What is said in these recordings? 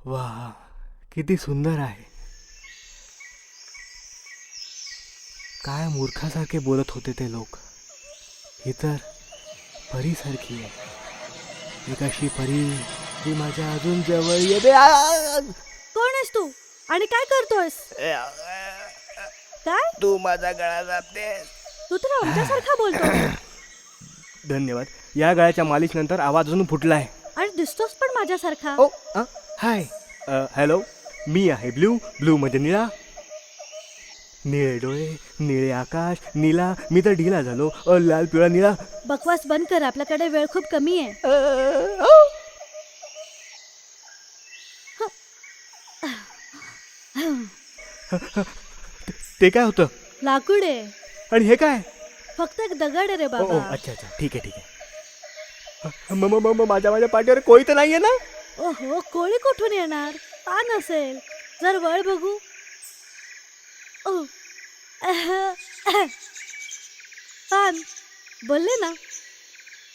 वा, किती सुंदर आहे. काय मूर्खासारखे बोलत होते ते लोक. ही तर परीसारखी आहे. एक अशी परी जी माझ्या अजून जवळ येते. कोण आहेस तू आणि काय करतोयस? काय? तू माझा गळा जाते. तू तर आमच्यासारखा बोलतो धन्यवाद. या गळ्याच्या मालिश नंतर आवाज अजून फुटलाय. आणि दिसतोस पण माझ्यासारखा. ओ हाय. हॅलो, मी आहे ब्लू. ब्लू मध्ये निळा, निळे डोळे, निळे आकाश, निळा. मी तर ढिला झालो. लाल पिवळा निळा. बकवास बंद कर, आपल्याकडे वेळ खूप कमी आहे. ते काय होतं? लाकूड आहे. आणि हे काय? फक्त एक दगड आहे रे ओ बाबा. अच्छा अच्छा, ठीक आहे ठीक आहे. माझ्या पाठीवर कोळी तर नाहीये ना? ओहो, कोळी कुठून येणार? पान असेल. जर वळ बघू. ओ, पान बोलले ना.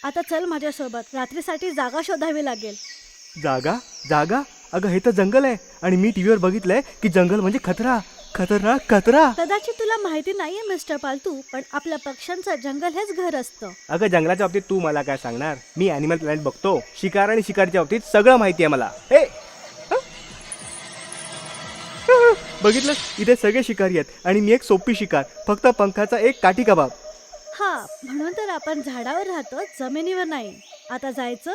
आता चल माझ्यासोबत. रात्रीसाठी जागा शोधावी लागेल. जागा? जागा? अगं हे तर जंगल आहे. आणि मी टीव्हीवर बघितलंय की जंगल म्हणजे खतरा. खतरनाक खतरा. कदाचित तुला माहिती नाहीये मिस्टर पालतू, पण आपल्या पक्ष्यांचं जंगल हेच घर असतं. अगं जंगलाच्या बाबतीत तू मला काय सांगणार? मी ॲनिमल प्लॅनेट बघतो. शिकार आणि शिकारीच्या बाबतीत सगळं माहिती आहे मला. हे बघितलं, इथे सगळे शिकारी आहेत आणि मी एक सोपी शिकार. फक्त पंखाचा एक काठी कबाब. हा, म्हणून तर आपण झाडावर राहतो, जमिनीवर नाही. आता जायचं.